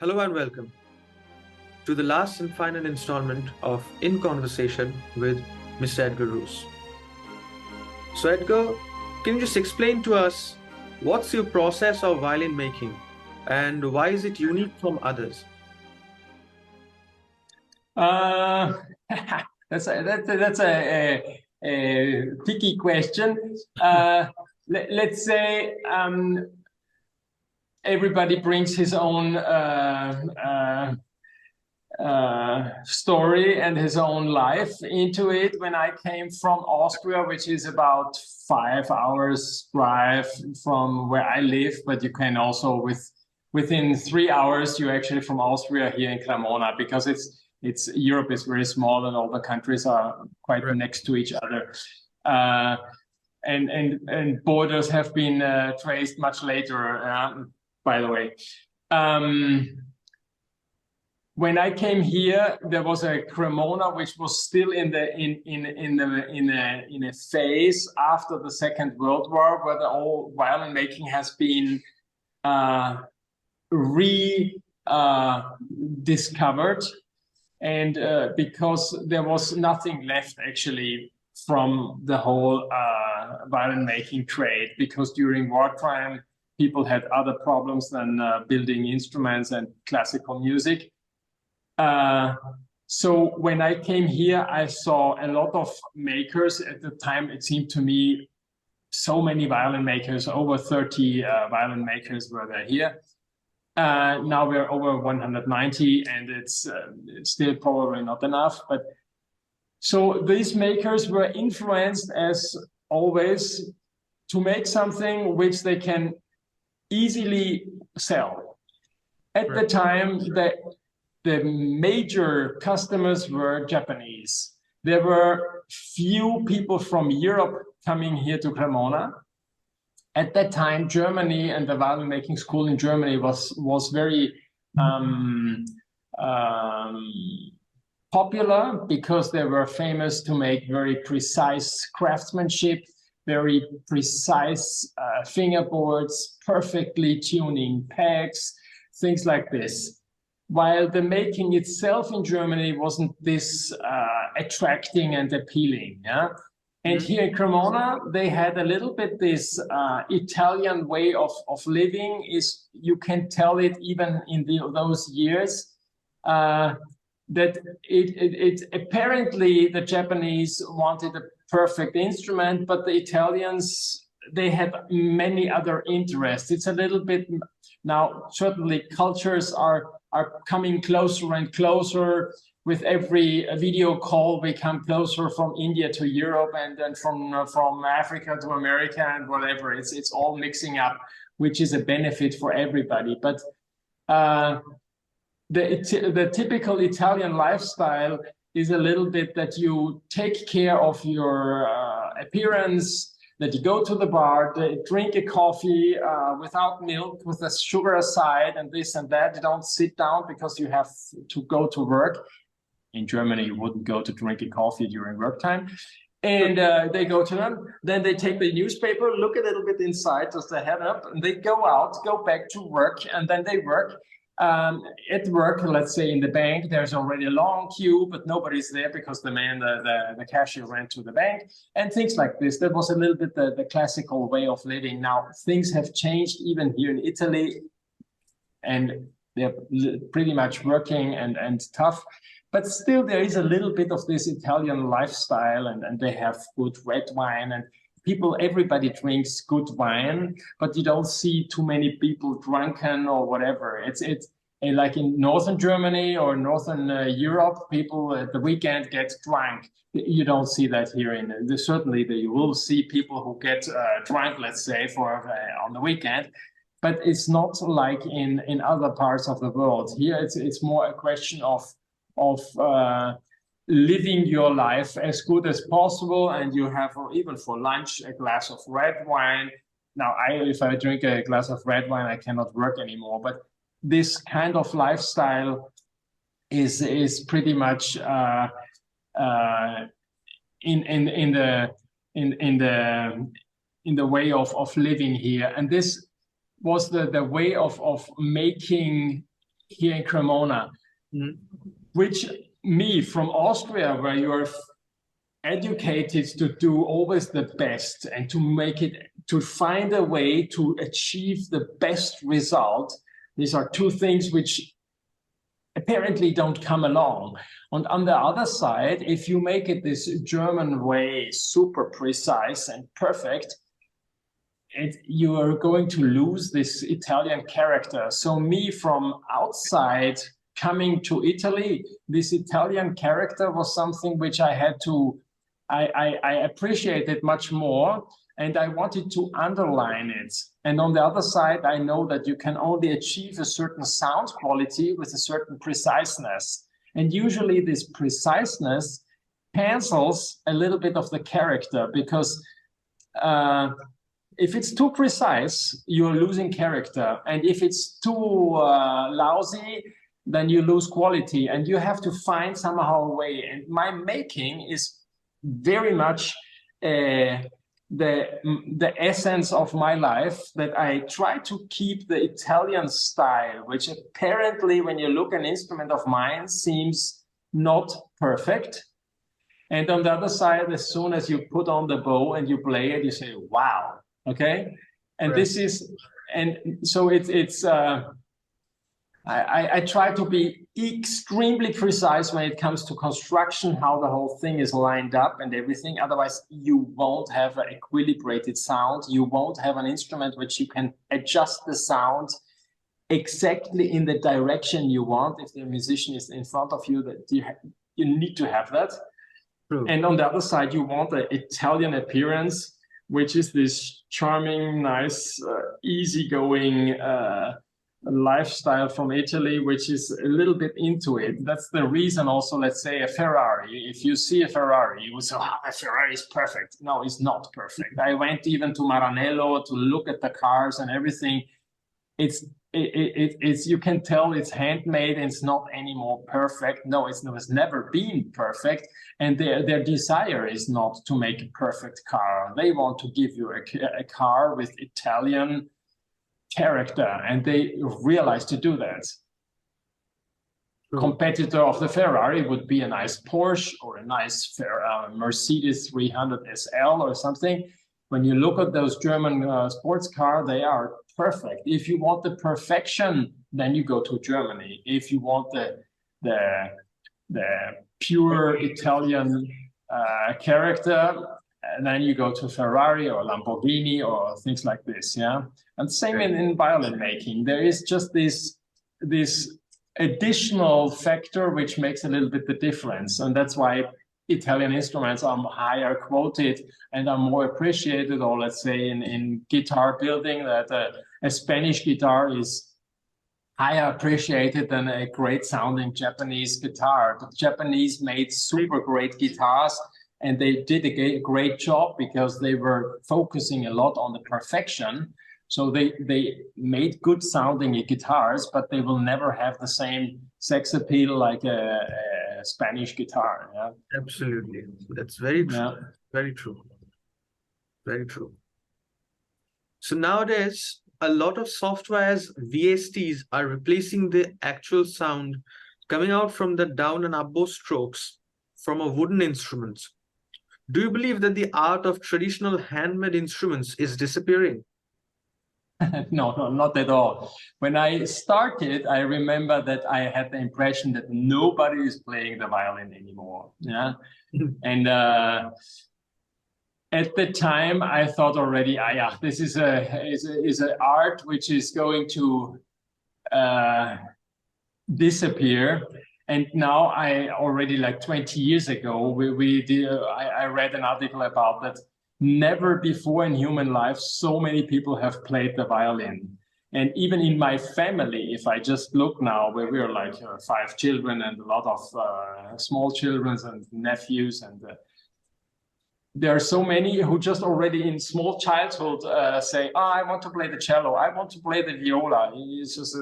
Hello and welcome to the last and final installment of In Conversation with Mr. Edgar Russ. So, Edgar, can you just explain to us what's your process of violin making and why is it unique from others? Uh, that's a tricky question. Let's say everybody brings his own story and his own life into it. When I came from Austria, which is about 5 hours drive from where I live, but you can also within 3 hours you're actually from Austria here in Cremona, because it's Europe is very small and all the countries are quite Right. next to each other. Uh, and borders have been traced much later, by the way. Um, when I came here, there was a Cremona which was still in a phase after the Second World War, where the whole violin making has been rediscovered, and because there was nothing left actually from the whole violin making trade, because during wartime people had other problems than building instruments and classical music. So when I came here, I saw a lot of makers. At the time, it seemed to me so many violin makers, over 30 violin makers were there here. Now we're over 190, and it's still probably not enough. But so these makers were influenced, as always, to make something which they can easily sell. At the time, the major customers were Japanese. There were few people from Europe coming here to Cremona. At that time, Germany and the violin making school in Germany was very popular, because they were famous to make very precise craftsmanship, very precise fingerboards, perfectly tuning pegs, things like this. While the making itself in Germany wasn't this attracting and appealing, yeah. And here in Cremona, they had a little bit this Italian way of living. Is, you can tell it even in those years, that it apparently the Japanese wanted a perfect instrument, but the Italians, they had many other interests. It's a little bit now, certainly cultures are coming closer and closer. With every video call, we come closer from India to Europe, and then from Africa to America, and whatever. It's all mixing up, which is a benefit for everybody. But the typical Italian lifestyle is a little bit that you take care of your appearance, that you go to the bar, drink a coffee without milk, with the sugar aside, and this and that. You don't sit down because you have to go to work. In Germany, you wouldn't go to drink a coffee during work time. And they go to them, then they take the newspaper, look a little bit inside, just the head up, and they go out, go back to work, and then they work. At work, let's say in the bank, there's already a long queue, but nobody's there because the cashier went to the bank, and things like this. That was a little bit the classical way of living. Now, things have changed even here in Italy, and they're pretty much working and tough. But still, there is a little bit of this Italian lifestyle, and they have good red wine, and everybody drinks good wine, but you don't see too many people drunken or whatever. It's like in northern Germany or northern Europe, people at the weekend get drunk. You don't see that here. Certainly, you will see people who get drunk, let's say, on the weekend. But it's not like in other parts of the world. Here, it's more a question of living your life as good as possible, and you have, even for lunch, a glass of red wine. Now, if I drink a glass of red wine, I cannot work anymore. But this kind of lifestyle is pretty much in the way of living here, and this was the way of making here in Cremona, which me from Austria, where you are educated to do always the best and to make it, to find a way to achieve the best result. These are two things which apparently don't come along. And on the other side, if you make it this German way, super precise and perfect, you are going to lose this Italian character. So me from outside coming to Italy, this Italian character was something which I had to, I appreciated much more, and I wanted to underline it. And on the other side, I know that you can only achieve a certain sound quality with a certain preciseness. And usually this preciseness cancels a little bit of the character, because if it's too precise, you're losing character. And if it's too lousy, then you lose quality. And you have to find somehow a way. And my making is very much the essence of my life, that I try to keep the Italian style, which apparently, when you look at an instrument of mine, seems not perfect. And on the other side, as soon as you put on the bow and you play it, you say, wow, okay? And this is, and so I try to be extremely precise when it comes to construction, how the whole thing is lined up and everything. Otherwise, you won't have an equilibrated sound. You won't have an instrument which you can adjust the sound exactly in the direction you want. If the musician is in front of you, that you need to have that. True. And on the other side, you want the Italian appearance, which is this charming, nice, easygoing lifestyle from Italy, which is a little bit into it. That's the reason also, let's say a Ferrari. If you see a Ferrari, you will say, oh, a Ferrari is perfect. No, it's not perfect. I went even to Maranello to look at the cars and everything. It's you can tell it's handmade and it's not anymore perfect. No, it's never been perfect. And their desire is not to make a perfect car. They want to give you a car with Italian character, and they realize to do that. Competitor of the Ferrari would be a nice Porsche or a nice Mercedes 300 SL or something. When you look at those German sports cars, they are perfect. If you want the perfection, then you go to Germany. If you want the pure Italian character, and then you go to Ferrari or Lamborghini or things like this, yeah? And same in violin making. There is just this additional factor which makes a little bit the difference. And that's why Italian instruments are higher quoted and are more appreciated, or let's say in guitar building, that a Spanish guitar is higher appreciated than a great sounding Japanese guitar. The Japanese made super great guitars, and they did a great job because they were focusing a lot on the perfection. So they made good sounding guitars, but they will never have the same sex appeal like a Spanish guitar. Yeah? Absolutely. That's very true. Yeah. Very true. Very true. So nowadays, a lot of softwares, VSTs, are replacing the actual sound coming out from the down and up bow strokes from a wooden instrument. Do you believe that the art of traditional handmade instruments is disappearing? No, not at all. When I started, I remember that I had the impression that nobody is playing the violin anymore. Yeah, and at the time, I thought already, yeah, this is an art which is going to disappear. And now I already, like 20 years ago, I read an article about that. Never before in human life so many people have played the violin. And even in my family, if I just look now, where we're like 5 children and a lot of small children and nephews, and there are so many who just already in small childhood say, oh, I want to play the cello, I want to play the viola. It's just,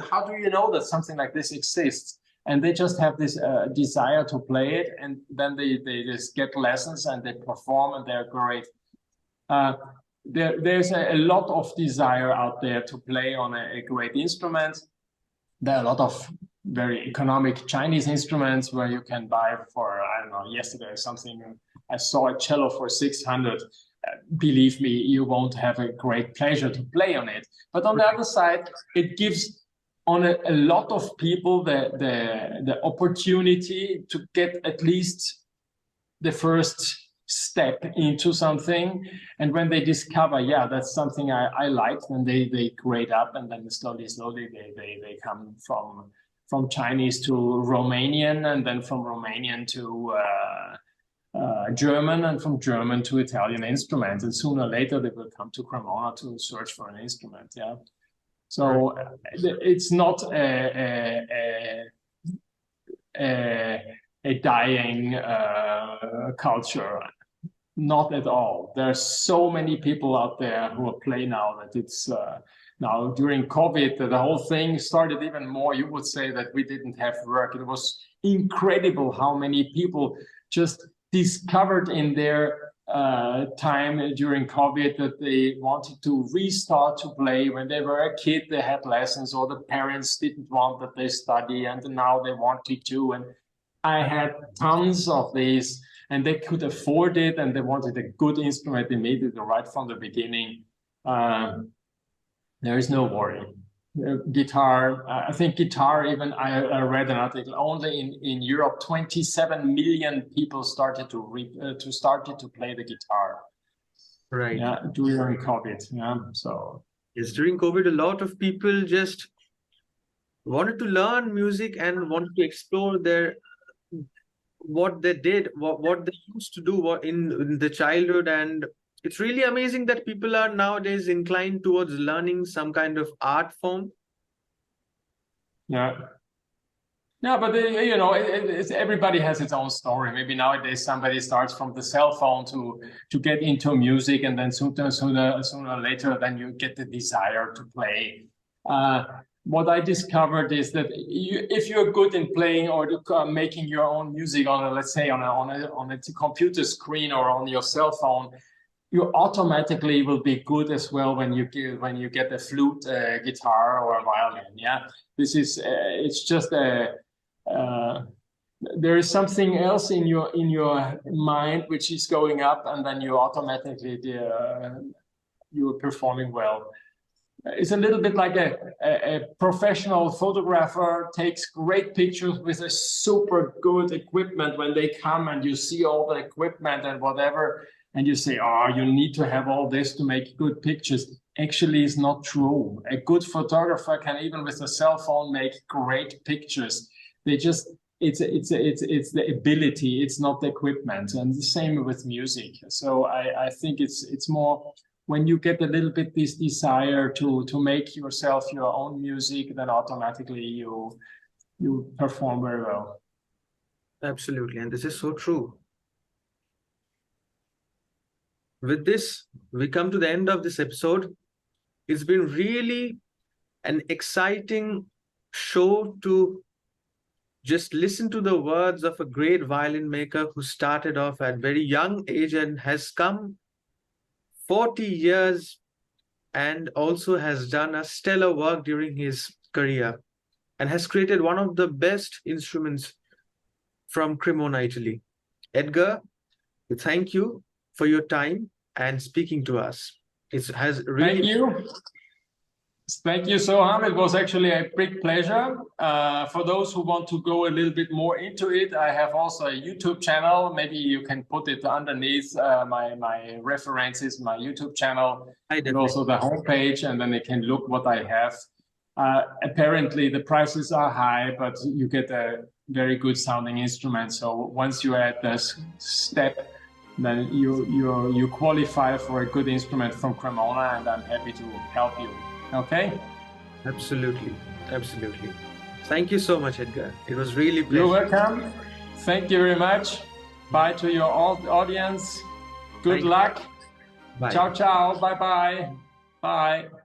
how do you know that something like this exists? And they just have this desire to play it, and then they just get lessons and they perform, and they're great. There's a lot of desire out there to play on a great instrument. There are a lot of very economic Chinese instruments where you can buy for, I don't know, yesterday or something, I saw a cello for 600. Believe me, you won't have a great pleasure to play on it. But on the other side, it gives on a lot of people the opportunity to get at least the first step into something. And when they discover, yeah, that's something I like, then they grade up, and then slowly they come from Chinese to Romanian, and then from Romanian to German, and from German to Italian instruments. And sooner or later they will come to Cremona to search for an instrument. Yeah. So it's not a dying culture. Not at all. There's so many people out there who play now that it's now during COVID, the whole thing started even more. You would say that we didn't have work. It was incredible how many people just discovered in their time during COVID that they wanted to restart to play. When they were a kid, they had lessons, or the parents didn't want that they study, and now they wanted to. And I had tons of these, and they could afford it, and they wanted a good instrument immediately right from the beginning. There is no worry. Guitar, I think guitar, even I read an article, only in Europe, 27 million people started to play the guitar. Right. Yeah, during COVID. Yeah, so. Yes, during COVID, a lot of people just wanted to learn music and wanted to explore what they did, what they used to do in the childhood. And it's really amazing that people are nowadays inclined towards learning some kind of art form. Yeah. Yeah, but you know, everybody has its own story. Maybe nowadays somebody starts from the cell phone to get into music, and then sooner or later, then you get the desire to play. What I discovered is that if you're good in playing or making your own music on, let's say, on a computer screen or on your cell phone, you automatically will be good as well when you get a flute, guitar, or a violin. Yeah, this is it's just there is something else in your mind which is going up, and then you automatically you're performing well. It's a little bit like a professional photographer takes great pictures with a super good equipment. When they come and you see all the equipment and whatever, and you say, oh, you need to have all this to make good pictures. Actually, it's not true. A good photographer can, even with a cell phone, make great pictures. They just, it's the ability, it's not the equipment. And the same with music. So I think it's more, when you get a little bit this desire to make yourself your own music, then automatically you perform very well. Absolutely. And this is so true. With this, we come to the end of this episode. It's been really an exciting show to just listen to the words of a great violin maker who started off at very young age and has come 40 years and also has done a stellar work during his career and has created one of the best instruments from Cremona, Italy. Edgar, thank you for your time and speaking to us. It has really... Thank you. Thank you, Soham. It was actually a big pleasure. For those who want to go a little bit more into it, I have also a YouTube channel. Maybe you can put it underneath my references, my YouTube channel, and also the homepage, and then they can look what I have. Apparently, the prices are high, but you get a very good sounding instrument. So once you're at this step, then you qualify for a good instrument from Cremona, and I'm happy to help you. Okay? Absolutely. Absolutely. Thank you so much, Edgar. It was really pleasure. You're welcome. Thank you very much. Bye to your audience. Good luck. Bye. Ciao, ciao. Bye-bye. Bye.